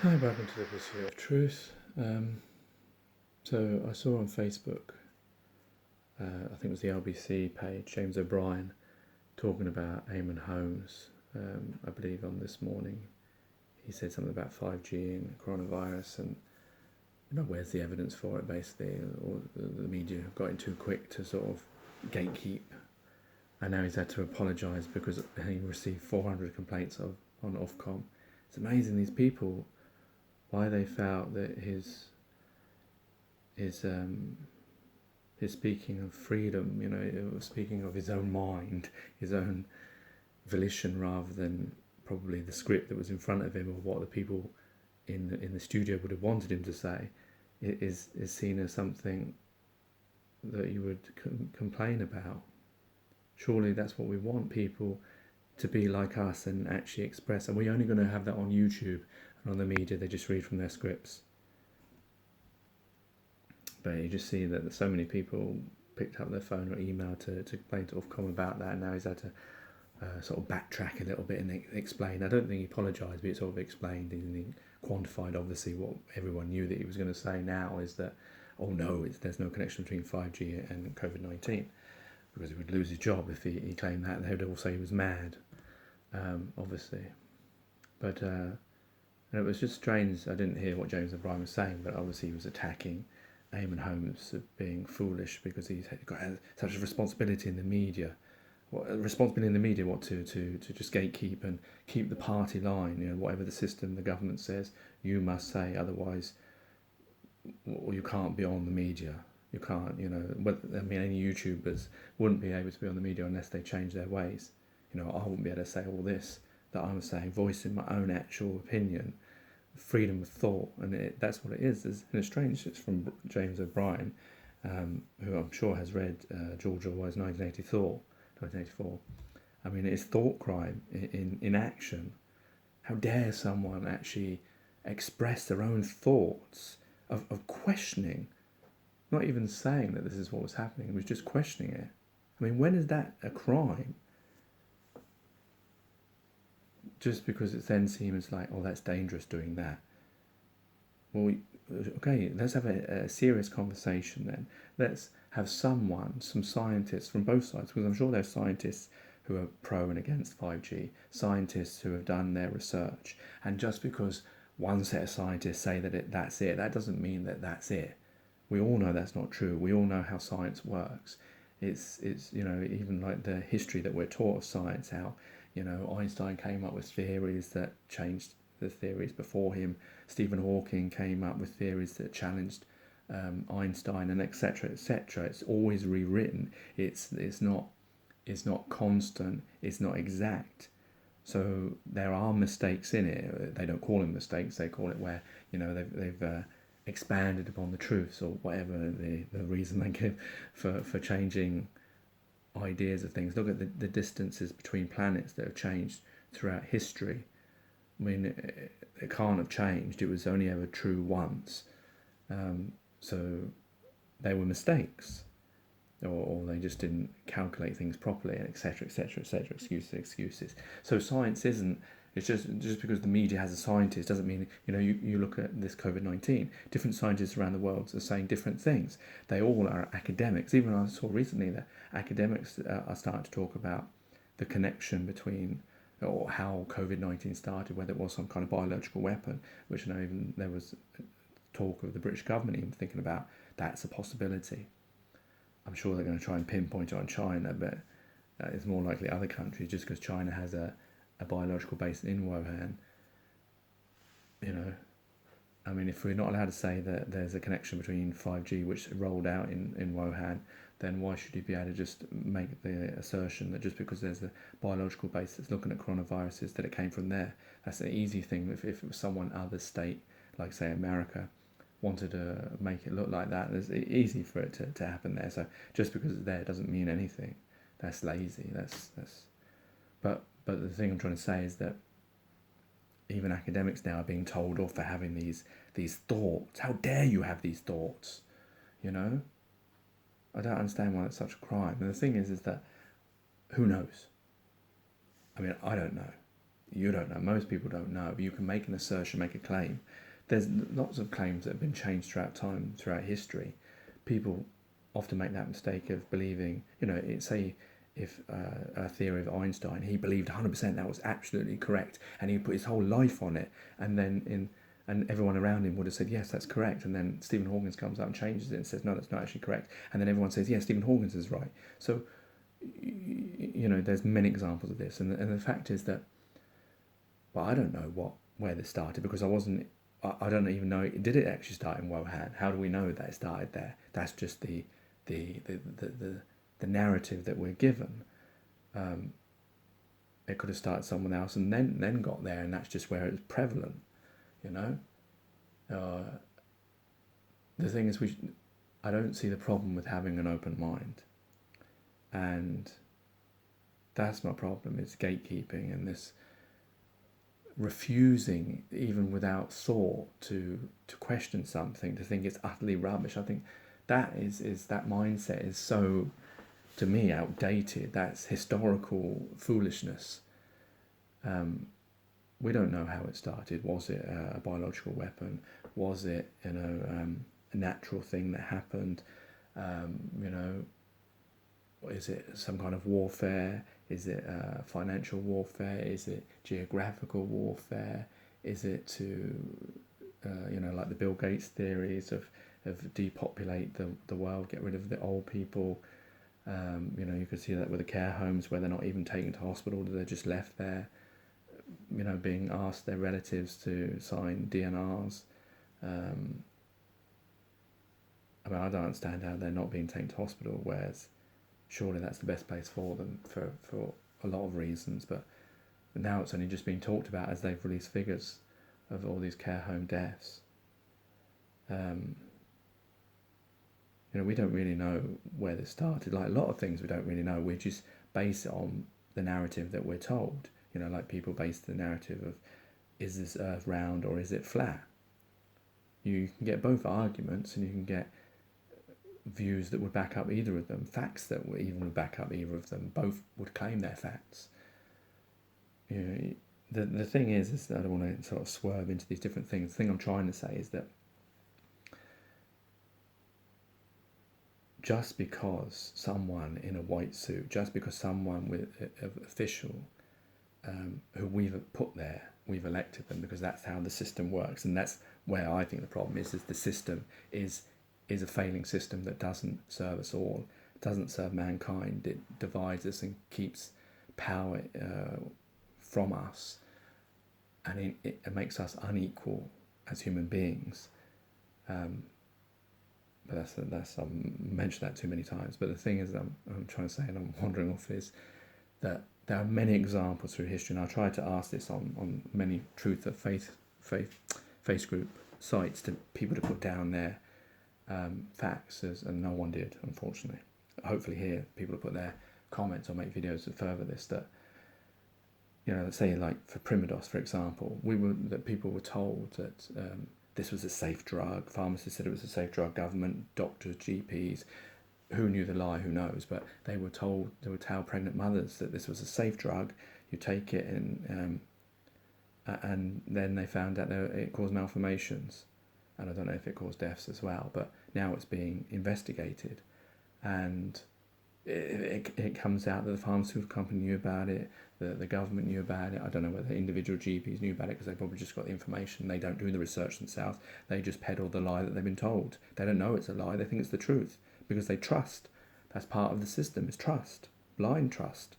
Hi, welcome to the Pursuit of Truth. So I saw on Facebook, I think it was the LBC page, James O'Brien talking about Eamon Holmes. I believe on This Morning, he said something about 5G and coronavirus, and where's the evidence for it? Basically, or the media have gotten too quick to sort of gatekeep, and now he's had to apologise because he received 400 complaints on Ofcom. It's amazing these people, why they felt that his speaking of freedom, speaking of his own mind, his own volition, rather than probably the script that was in front of him or what the people in the studio would have wanted him to say, is seen as something that you would complain about. Surely that's what we want, people to be like us and actually express. And we're only going to have that on YouTube and on the media. They just read from their scripts. But you just see that so many people picked up their phone or email to complain to Ofcom about that, and now he's had to sort of backtrack a little bit and explain. I don't think he apologised, but he sort of explained and he quantified obviously what everyone knew that he was going to say now, is that, oh no, there's no connection between 5G and COVID-19, because he would lose his job if he claimed that. They would all say he was mad, obviously. But and it was just strange. I didn't hear what James O'Brien was saying, but obviously he was attacking Eamon Holmes of being foolish because he's got such a responsibility in the media. What responsibility in the media? What to just gatekeep and keep the party line? Whatever the system, the government says, you must say. Otherwise, or you can't be on the media. You can't. Any YouTubers wouldn't be able to be on the media unless they change their ways. I wouldn't be able to say all this that I'm saying, voicing my own actual opinion, freedom of thought, and that's what it is. And it's strange. It's from James O'Brien, who I'm sure has read George Orwell's 1984. I mean, it's thought crime in action. How dare someone actually express their own thoughts of questioning, not even saying that this is what was happening, it was just questioning it. I mean, when is that a crime? Just because it then seems like, oh, that's dangerous doing that. Well, okay, let's have a serious conversation then. Let's have some scientists from both sides, because I'm sure there's scientists who are pro and against 5G, scientists who have done their research. And just because one set of scientists say that that's it, that doesn't mean that that's it. We all know that's not true. We all know how science works. It's even like the history that we're taught of science, how Einstein came up with theories that changed the theories before him. Stephen Hawking came up with theories that challenged Einstein, and etc. etc. It's always rewritten. It's not constant. It's not exact. So there are mistakes in it. They don't call them mistakes. They call it where they've expanded upon the truths, or whatever the reason they give for changing ideas of things. Look at the distances between planets that have changed throughout history. I mean, it can't have changed. It was only ever true once. So they were mistakes, or they just didn't calculate things properly, and etc. etc. etc. Excuses. So science isn't. It's just because the media has a scientist doesn't mean you look at this COVID-19. Different scientists around the world are saying different things. They all are academics. Even I saw recently that academics are starting to talk about the connection between, or how COVID-19 started, whether it was some kind of biological weapon, which I know even there was talk of the British government even thinking about. That's a possibility. I'm sure they're going to try and pinpoint it on China, but it's more likely other countries, just because China has a biological base in Wuhan. I mean, if we're not allowed to say that there's a connection between 5G, which rolled out in Wuhan, then why should you be able to just make the assertion that just because there's a biological base that's looking at coronaviruses, that it came from there? That's an easy thing. If it was someone other state, like say America, wanted to make it look like that, it's easy for it to happen there. So just because it's there doesn't mean anything. That's lazy. But the thing I'm trying to say is that even academics now are being told off for having these thoughts. How dare you have these thoughts? I don't understand why it's such a crime. And the thing is that who knows? I mean, I don't know. You don't know. Most people don't know. You can make an assertion, make a claim. There's lots of claims that have been changed throughout time, throughout history. People often make that mistake of believing, say if a theory of Einstein, he believed 100% that was absolutely correct, and he put his whole life on it, and then and everyone around him would have said, yes, that's correct, and then Stephen Hawking comes up and changes it and says, no, that's not actually correct, and then everyone says, yes, Stephen Hawking is right. So, there's many examples of this, and the fact is that, well, I don't know where this started, because I don't even know, did it actually start in Wuhan? How do we know that it started there? That's just the narrative that we're given. It could have started somewhere else and then got there, and that's just where it's prevalent. The thing is, I don't see the problem with having an open mind, and that's my problem. It's gatekeeping and this refusing, even without thought, to question something, to think it's utterly rubbish. I think that that mindset is so, to me, outdated. That's historical foolishness. We don't know how it started. Was it a biological weapon? Was it a natural thing that happened? Is it some kind of warfare? Is it financial warfare? Is it geographical warfare? Is it to, like the Bill Gates theories of depopulate the world, get rid of the old people? You could see that with the care homes, where they're not even taken to hospital, they're just left there, being asked their relatives to sign DNRs. I don't understand how they're not being taken to hospital, whereas surely that's the best place for them for a lot of reasons. But now it's only just being talked about as they've released figures of all these care home deaths. We don't really know where this started. Like a lot of things we don't really know. We just base it on the narrative that we're told. Like people base the narrative of, is this earth round or is it flat? You can get both arguments, and you can get views that would back up either of them, facts that would back up either of them. Both would claim they're facts. The thing is that I don't want to sort of swerve into these different things. The thing I'm trying to say is that just because someone in a white suit, just because someone with an official who we've put there, we've elected them because that's how the system works, and that's where I think the problem is the system is a failing system that doesn't serve us all, doesn't serve mankind. It divides us and keeps power from us, and it makes us unequal as human beings. But that's I've mentioned that too many times. But the thing is, I'm trying to say, and I'm wandering off, is that there are many examples through history, and I tried to ask this on many truth of faith group sites to people to put down their facts, and no one did, unfortunately. Hopefully here people will put their comments or make videos to further this, that let's say like for Primodos, for example, people were told that this was a safe drug. Pharmacists said it was a safe drug. Government, doctors, GPs, who knew the lie, who knows, but they would tell pregnant mothers that this was a safe drug. You take it, and then they found out that it caused malformations, and I don't know if it caused deaths as well, but now it's being investigated, and it comes out that the pharmaceutical company knew about it, the government knew about it. I don't know whether individual GPs knew about it, because they probably just got the information. They don't do the research themselves. They just peddle the lie that they've been told. They don't know it's a lie. They think it's the truth because they trust. That's part of the system, is trust, blind trust.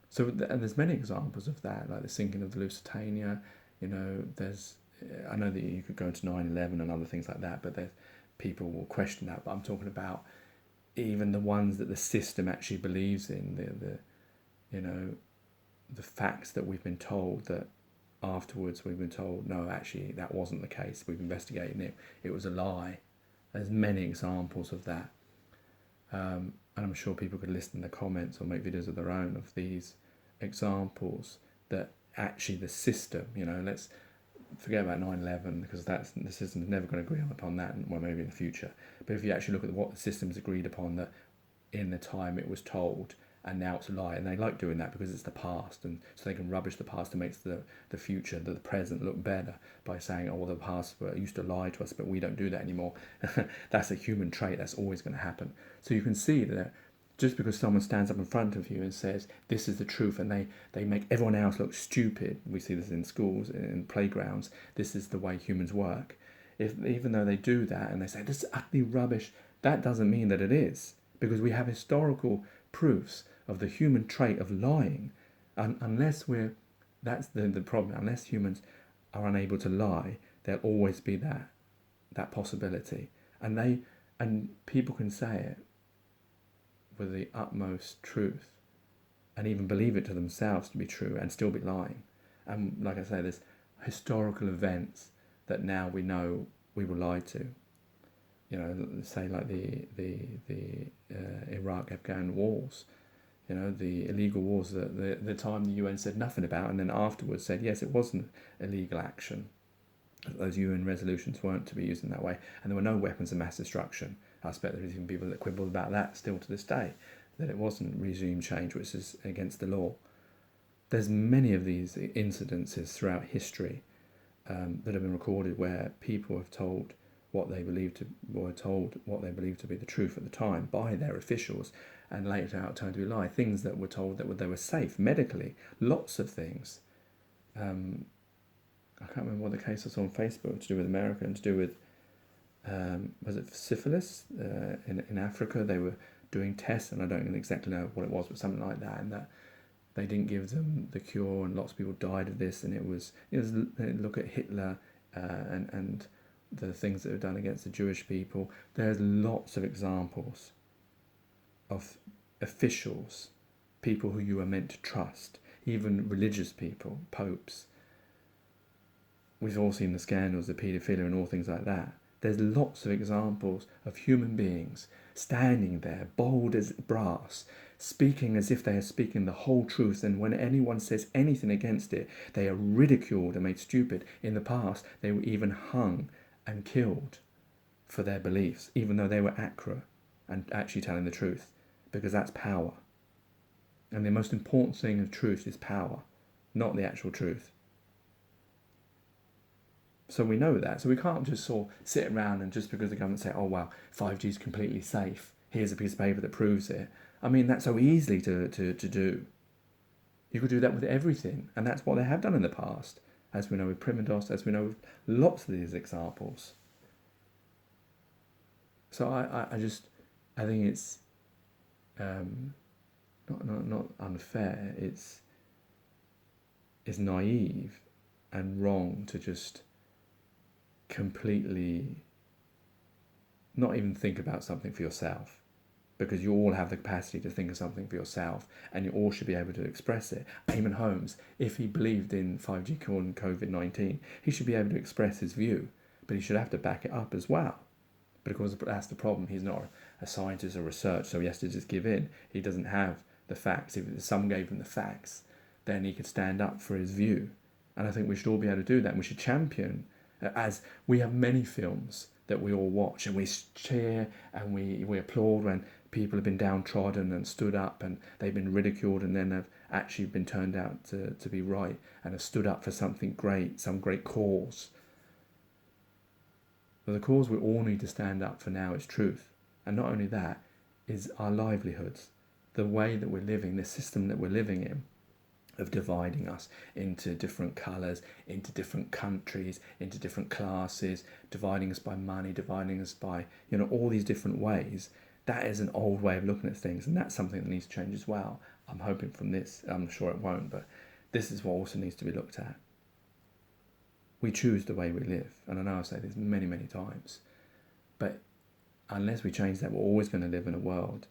So, and there's many examples of that, like the sinking of the Lusitania. I know that you could go into 9/11 and other things like that, but people will question that. But I'm talking about even the ones that the system actually believes in, the facts that we've been told, that afterwards we've been told, no, actually that wasn't the case. We've investigated it. It was a lie. There's many examples of that. And I'm sure people could list in the comments or make videos of their own of these examples that actually the system, let's forget about 9/11, because the system's never going to agree upon that, and well, maybe in the future. But if you actually look at what the system's agreed upon, that in the time it was told, and now it's a lie, and they like doing that because it's the past, and so they can rubbish the past and makes the future, the present look better by saying, oh well, the past used to lie to us, but we don't do that anymore. That's a human trait, that's always going to happen. So you can see that just because someone stands up in front of you and says this is the truth, and they make everyone else look stupid, we see this in schools, in playgrounds, this is the way humans work. If even though they do that and they say this is utterly rubbish, that doesn't mean that it is, because we have historical proofs of the human trait of lying. Unless we're, that's the problem, unless humans are unable to lie, there'll always be that possibility. And people can say it with the utmost truth and even believe it to themselves to be true and still be lying. And like I say, there's historical events that now we know we were lied to. You know, say like the Iraq-Afghan wars, you know, the illegal wars that the time the UN said nothing about, and then afterwards said yes, it wasn't illegal action. Those UN resolutions weren't to be used in that way, and there were no weapons of mass destruction. I expect there's even people that quibble about that still to this day, that it wasn't regime change, which is against the law. There's many of these incidences throughout history that have been recorded where people have told what they believed to, were told what they believed to be the truth at the time by their officials, and later out turned to be a lie. Things that were told that they were safe medically, lots of things. I can't remember what the case was on Facebook to do with America and to do with was it syphilis in Africa? They were doing tests, and I don't exactly know what it was, but something like that, and that they didn't give them the cure, and lots of people died of this. And it was look at Hitler and the things that were done against the Jewish people. There's lots of examples of officials, people who you are meant to trust, even religious people, popes. We've all seen the scandals, the paedophilia and all things like that. There's lots of examples of human beings standing there, bold as brass, speaking as if they are speaking the whole truth, and when anyone says anything against it, they are ridiculed and made stupid. In the past, they were even hung and killed for their beliefs, even though they were accurate and actually telling the truth, because that's power. And the most important thing of truth is power, not the actual truth. So we know that. So we can't just sort of sit around and just because the government say, oh, well, 5G is completely safe, here's a piece of paper that proves it. I mean, that's so easily to do. You could do that with everything. And that's what they have done in the past, as we know with Primodos, as we know with lots of these examples. So I think it's not unfair. It's naive and wrong to just completely not even think about something for yourself, because you all have the capacity to think of something for yourself, and you all should be able to express it. Eamon Holmes, if he believed in 5G and COVID-19, he should be able to express his view, but he should have to back it up as well. But of course, that's the problem. He's not a scientist or research, so he has to just give in. He doesn't have the facts. If someone gave him the facts, then he could stand up for his view. And I think we should all be able to do that. And we should champion, as we have many films that we all watch and we cheer and we applaud when people have been downtrodden and stood up and they've been ridiculed and then have actually been turned out to be right and have stood up for something great, some great cause. But the cause we all need to stand up for now is truth. And not only that, is our livelihoods. The way that we're living, the system that we're living in, of dividing us into different colours, into different countries, into different classes, dividing us by money, dividing us by, all these different ways. That is an old way of looking at things, and that's something that needs to change as well. I'm hoping from this, I'm sure it won't, but this is what also needs to be looked at. We choose the way we live, and I know I've said this many, many times, but unless we change that, we're always going to live in a world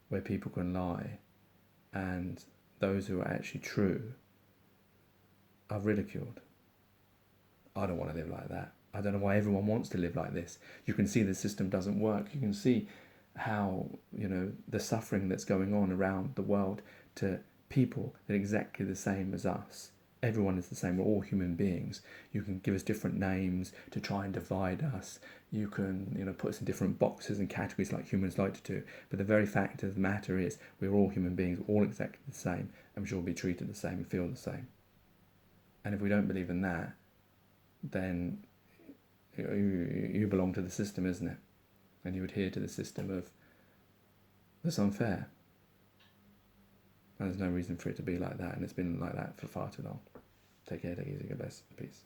where people can lie, and those who are actually true are ridiculed. I don't want to live like that. I don't know why everyone wants to live like this. You can see the system doesn't work. You can see how, the suffering that's going on around the world to people that are exactly the same as us. everyone is the same. We're all human beings. You can give us different names to try and divide us. You can, put us in different boxes and categories like humans like to do. But the very fact of the matter is, we're all human beings, all exactly the same, and we should all be treated the same and feel the same. And if we don't believe in that, then you belong to the system, isn't it? And you adhere to the system of that's unfair. And there's no reason for it to be like that, and it's been like that for far too long. Take care, take it easy, God bless, peace.